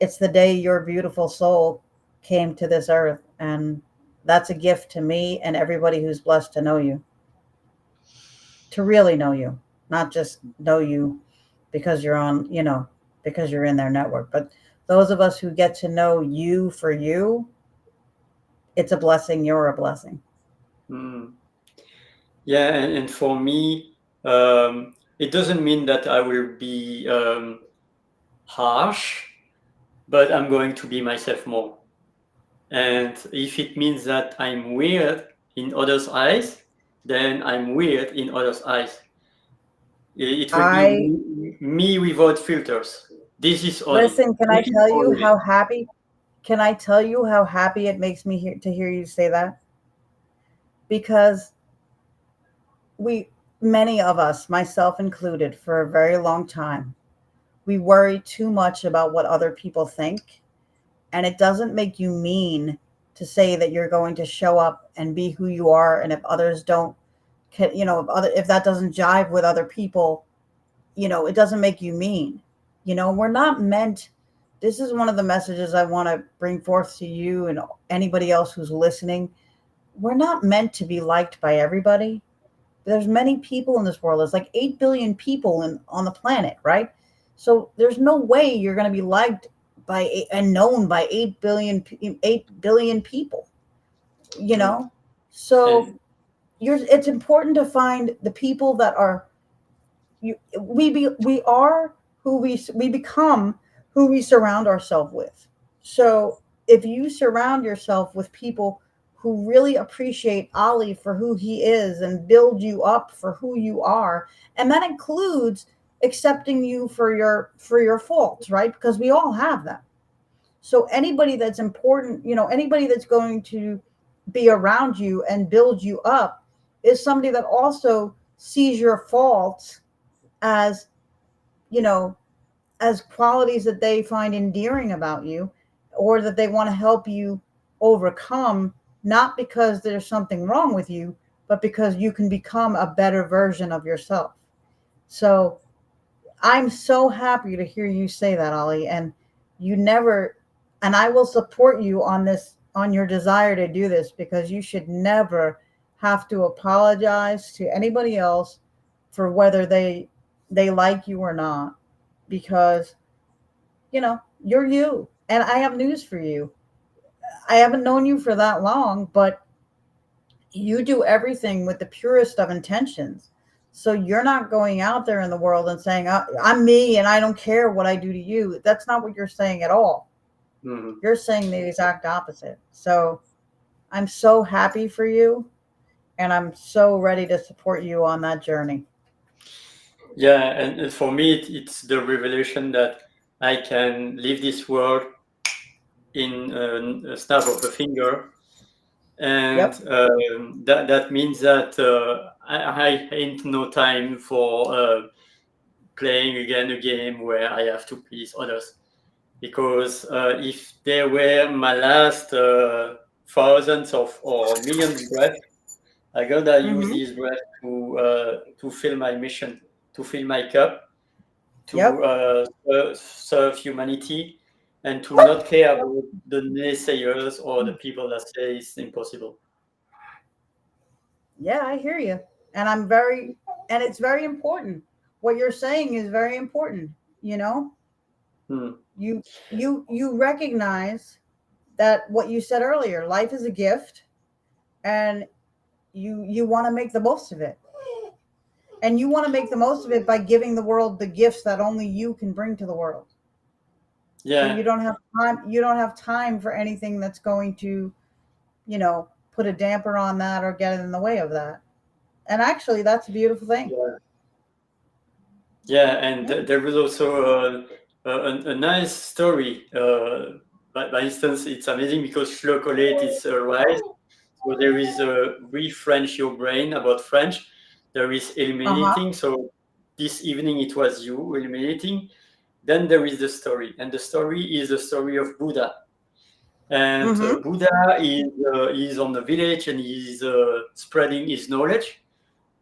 it's the day your beautiful soul came to this earth. And that's a gift to me and everybody who's blessed to know you, to really know you, not just know you because you're on, because you're in their network. But those of us who get to know you for you, it's a blessing. You're a blessing. Mm. Yeah, and for me, it doesn't mean that I will be harsh, but I'm going to be myself more. And if it means that I'm weird in others' eyes, then I'm weird in others' eyes. It will be I me without filters. This is Oli. listen, can I This is tell you Oli. how happy can I tell you how happy it makes me to hear you say that? Because we many of us, myself included, for a very long time, we worry too much about what other people think, and it doesn't make you mean to say that you're going to show up and be who you are, and if others don't if that doesn't jive with other people, it doesn't make you mean. We're not meant. This is one of the messages I want to bring forth to you and anybody else who's listening. We're not meant to be liked by everybody. There's many people in this world. There's like 8 billion people on the planet, right? So there's no way you're going to be liked and known by 8 billion people, you Mm. know? So And it's important to find the people that are we are who we become who we surround ourselves with. So if you surround yourself with people who really appreciate Ali for who he is and build you up for who you are, and that includes accepting you for your faults, right? Because we all have them. So anybody that's important, anybody that's going to be around you and build you up is somebody that also sees your faults as, you know, as qualities that they find endearing about you, or that they want to help you overcome, not because there's something wrong with you, but because you can become a better version of yourself. So I'm so happy to hear you say that, Ollie. And you never, and I will support you on this, on your desire to do this, because you should never have to apologize to anybody else for whether they like you or not, because you're you. And I have news for you. I haven't known you for that long, but you do everything with the purest of intentions. So you're not going out there in the world and saying, I'm me and I don't care what I do to you. That's not what you're saying at all. mhm. You're saying the exact opposite. So I'm so happy for you, and I'm so ready to support you on that journey. Yeah, and for me, it's the revelation that I can leave this world in a snap of a finger, and Yep. that means that I ain't no time for playing again a game where I have to please others. Because if there were my last thousands of or millions breaths, I gotta use Mm-hmm. these breaths to fill my mission, to fill my cup, to Yep. serve humanity, and to not care about the naysayers or the people that say it's impossible. Yeah, I hear you. And and it's very important. What you're saying is very important. You know, Hmm. you recognize that what you said earlier, life is a gift, and you want to make the most of it. And you want to make the most of it by giving the world the gifts that only you can bring to the world. So Yeah, you don't have time for anything that's going to, put a damper on that or get in the way of that. And actually that's a beautiful thing. yeah, yeah. And Yeah. there was also a nice story. By instance, it's amazing because ChLogOlate is a rise. So there is a refrench your brain about French. There is Uh-huh. eliminating. So this evening it was you eliminating. Then there is the story, and the story is the story of Buddha. And Mm-hmm. Buddha is on the village and he's spreading his knowledge.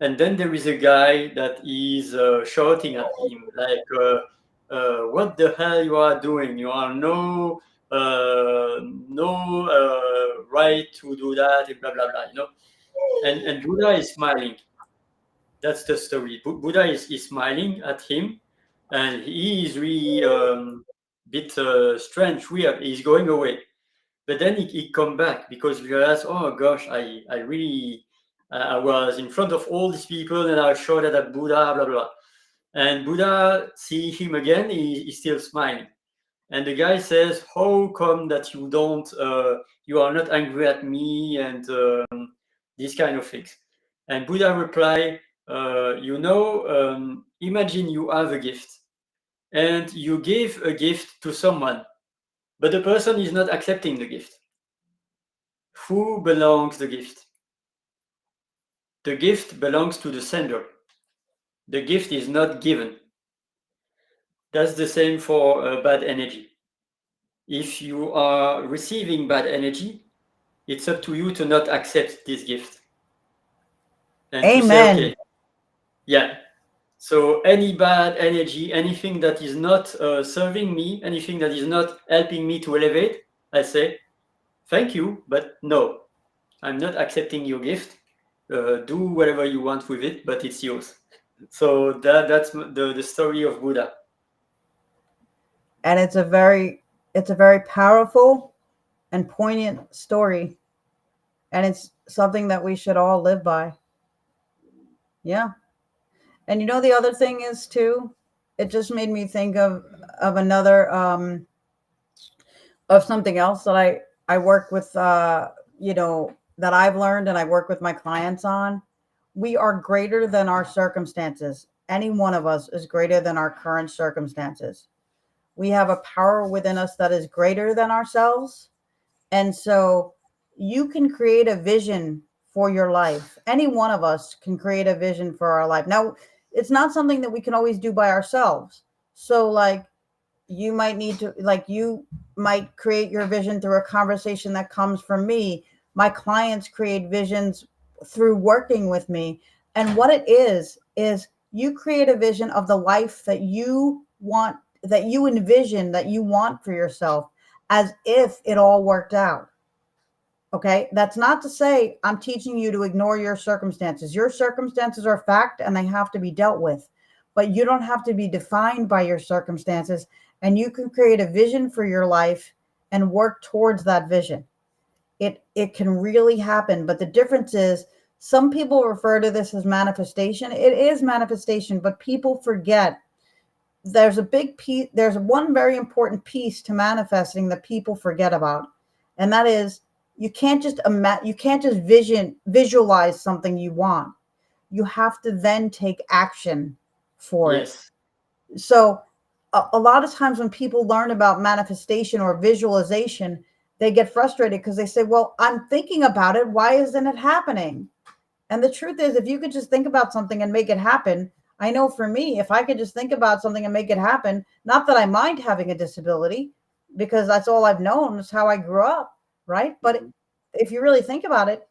And then there is a guy that is shouting at him like, "What the hell you are doing? You are no right to do that." And blah blah blah. And Buddha is smiling. That's the story. Buddha is smiling at him, and he is really bit strange, weird. He's going away, but then he come back because he realized, oh gosh, I was in front of all these people, and I showed it at Buddha, blah, blah. And Buddha see him again, he's still smiling. And the guy says, how come that you don't, you are not angry at me, and these kind of things. And Buddha reply, imagine you have a gift, and you give a gift to someone, but the person is not accepting the gift. Who belongs the gift? The gift belongs to the sender. The gift is not given. That's the same for bad energy. If you are receiving bad energy, it's up to you to not accept this gift. And Amen. to say, okay, yeah. So any bad energy, anything that is not serving me, anything that is not helping me to elevate, I say, thank you, but no, I'm not accepting your gift. Do whatever you want with it, but it's yours. So that's the story of Buddha. And it's a very powerful and poignant story. And it's something that we should all live by. Yeah. And you know, the other thing is too, it just made me think of another, of something else that I work with, that I've learned and I work with my clients on. We are greater than our circumstances. Any one of us is greater than our current circumstances. We have a power within us that is greater than ourselves. And so you can create a vision for your life. Any one of us can create a vision for our life. Now, it's not something that we can always do by ourselves. So like you might create your vision through a conversation that comes from me. My clients create visions through working with me. And what it is you create a vision of the life that you want, that you envision, that you want for yourself, as if it all worked out. Okay. That's not to say I'm teaching you to ignore your circumstances. Your circumstances are fact and they have to be dealt with, but you don't have to be defined by your circumstances, and you can create a vision for your life and work towards that vision. It can really happen. But the difference is, some people refer to this as manifestation. It is manifestation, but people forget there's a big piece. There's one very important piece to manifesting that people forget about. And that is, you can't just visualize something you want. You have to then take action for it. So a lot of times when people learn about manifestation or visualization, they get frustrated because they say, well, I'm thinking about it. Why isn't it happening? And the truth is, if you could just think about something and make it happen, I know for me, if I could just think about something and make it happen, not that I mind having a disability, because that's all I've known, is how I grew up, right? But if you really think about it,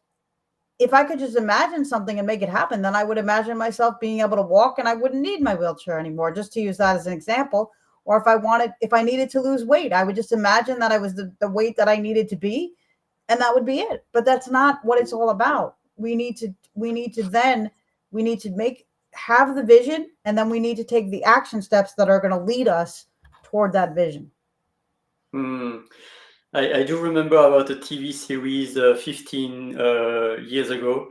if I could just imagine something and make it happen, then I would imagine myself being able to walk and I wouldn't need my wheelchair anymore, just to use that as an example. Or if I needed to lose weight, I would just imagine that I was the weight that I needed to be, and that would be it. But that's not what it's all about. We need to have the vision, and then we need to take the action steps that are going to lead us toward that vision. I do remember about a TV series 15 years ago,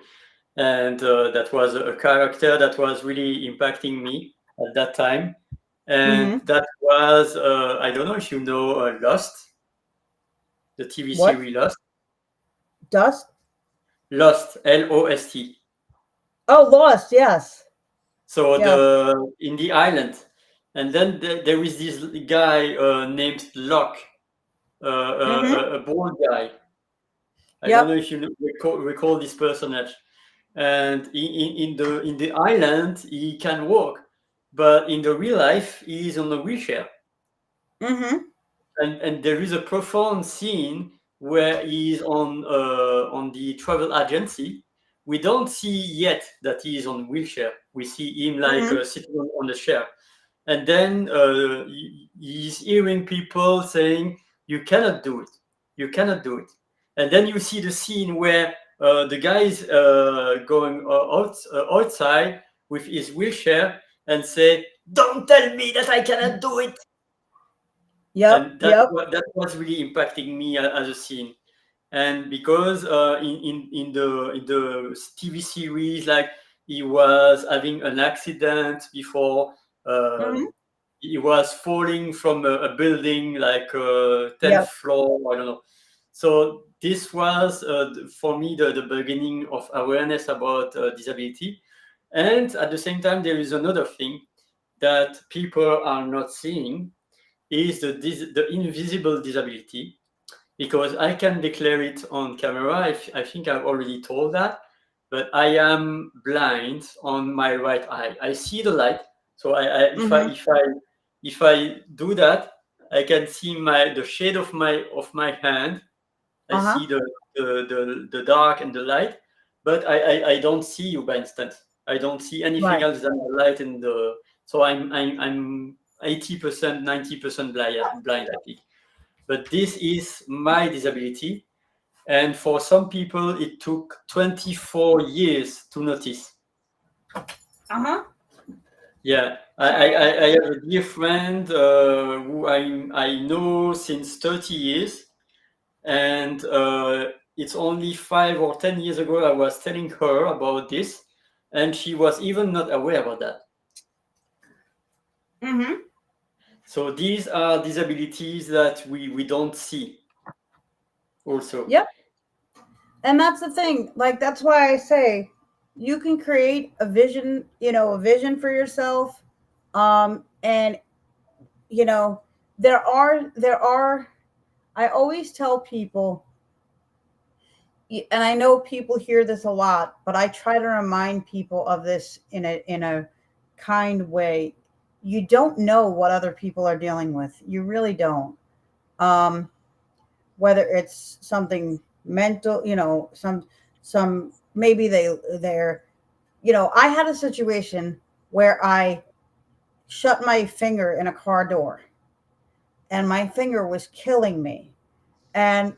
and that was a character that was really impacting me at that time. And that was, I don't know if you know Lost, the TV series Lost. Lost, L-O-S-T. Oh, Lost, yes. So in the island, and then there is this guy named Locke, a bald guy. I don't know if you recall this personage. And in the island, he can walk, but in the real life, he is on a wheelchair. And there is a profound scene where he is on the travel agency. We don't see yet that he is on wheelchair. We see him like sitting on the chair. And then he's hearing people saying, you cannot do it. You cannot do it. And then you see the scene where the guy is going outside with his wheelchair and say, don't tell me that I cannot do it. And that was really impacting me as a scene. And because in the TV series, like he was having an accident before, Mhm. he was falling from a building, like 10th Yep. floor, I don't know. So this was for me the beginning of awareness about disability. And at the same time, there is another thing that people are not seeing is the invisible disability, because I can declare it on camera. I think I've already told that, but I am blind on my right eye. I see the light, so Mhm. if I do that, I can see the shade of my hand. I Uh-huh. see the dark and the light, but I don't see you, by instance. I don't see anything Right. else than the light and the. So I'm 80%, 90% blind, I think. But this is my disability, and for some people, it took 24 years to notice. Uh-huh. Yeah, I have a dear friend who I know since 30 years, and it's only 5 or 10 years ago I was telling her about this, and she was even not aware about that. Mhm. So these are disabilities that we don't see also. Yep. And that's the thing. Like that's why I say you can create a vision, a vision for yourself. And you know, there are I always tell people, and I know people hear this a lot, but I try to remind people of this in a kind way. You don't know what other people are dealing with. You really don't. Um, Whether it's something mental, some maybe they're I had a situation where I shut my finger in a car door and my finger was killing me. And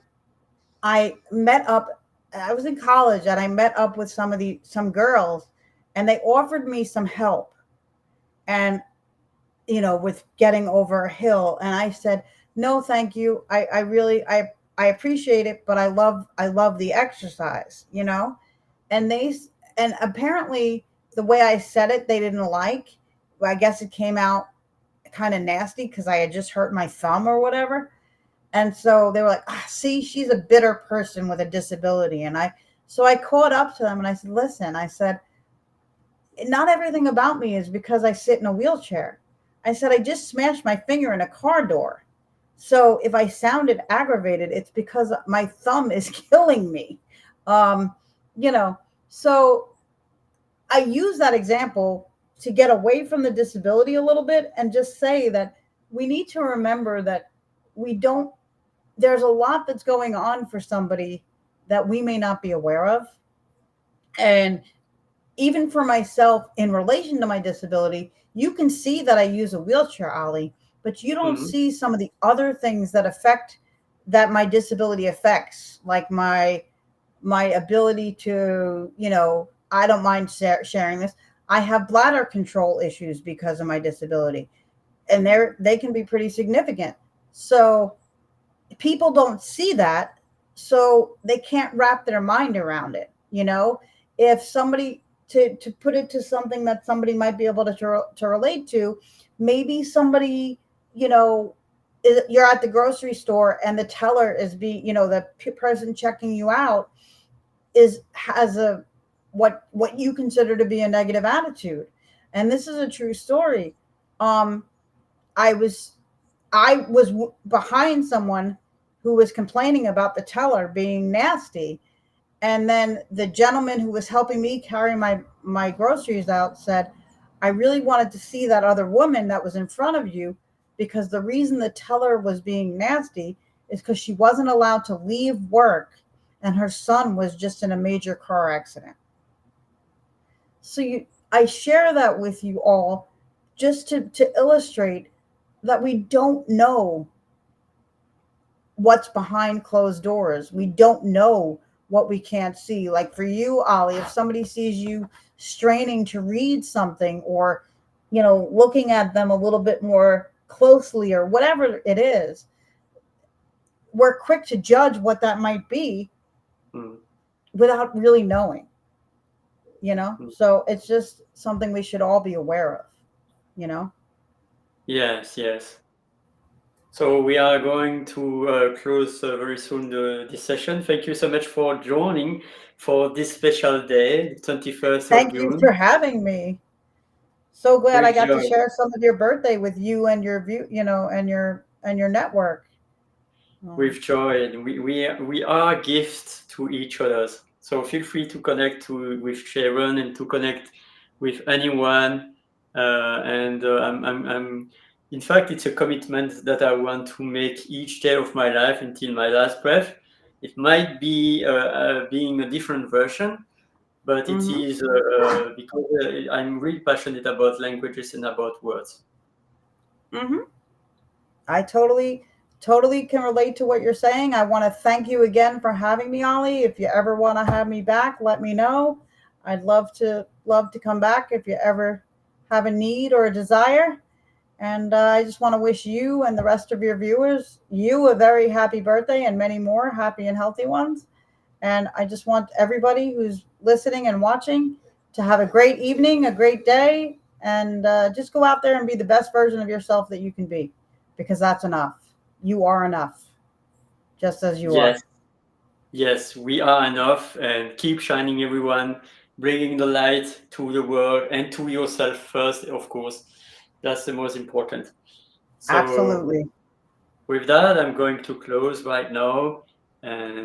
I met up. I was in college, and I met up with some girls, and they offered me some help, and with getting over a hill. And I said, no, thank you. I really I appreciate it, but I love the exercise. And and apparently the way I said it, they didn't like. Well, I guess it came out kind of nasty because I had just hurt my thumb or whatever. And so they were like, see, she's a bitter person with a disability. So I caught up to them and I said, listen, I said, not everything about me is because I sit in a wheelchair. I said, I just smashed my finger in a car door. So if I sounded aggravated, it's because my thumb is killing me. Um, you know, so I use that example to get away from the disability a little bit and just say that we need to remember that we don't there's a lot that's going on for somebody that we may not be aware of. And even for myself, in relation to my disability, you can see that I use a wheelchair, Ollie, but you don't Mhm. see some of the other things that my disability affects, like my ability to, I don't mind sharing this. I have bladder control issues because of my disability, and they can be pretty significant. So people don't see that, so they can't wrap their mind around it. If somebody, to put it to something that somebody might be able to relate to, maybe somebody, you're at the grocery store and the teller is the person checking you out has a what you consider to be a negative attitude. And this is a true story. Um i was I was behind someone who was complaining about the teller being nasty. And then the gentleman who was helping me carry my groceries out said, I really wanted to see that other woman that was in front of you, because the reason the teller was being nasty is because she wasn't allowed to leave work and her son was just in a major car accident. I share that with you all just to illustrate that we don't know what's behind closed doors. We don't know what we can't see. Like for you, Ollie, if somebody sees you straining to read something, or looking at them a little bit more closely, or whatever it is, we're quick to judge what that might be Mm. without really knowing, you know? Mm. So it's just something we should all be aware of, you know? Yes, yes. So we are going to close very soon this session. Thank you so much for joining for this special day, the 21st of Thank you June. for having me. So glad I With got to joy. share some of your birthday with you and your view, you know, and your network. With joy, and we are gifts to each other. So feel free to connect with Sharon and to connect with anyone. In fact, it's a commitment that I want to make each day of my life until my last breath. It might be being a different version, but it Mm-hmm. is because I'm really passionate about languages and about words. Mm-hmm. I totally can relate to what you're saying. I want to thank you again for having me, Ollie. If you ever want to have me back, let me know. I'd love to come back if you ever have a need or a desire. And I just want to wish you and the rest of your viewers you a very happy birthday and many more happy and healthy ones. And I just want everybody who's listening and watching to have a great evening, a great day, and just go out there and be the best version of yourself that you can be, because that's enough. You are enough, just as you are. Yes. Yes, we are enough, and keep shining, everyone, bringing the light to the world and to yourself first, of course. That's the most important. So, Absolutely. with that, I'm going to close right now. And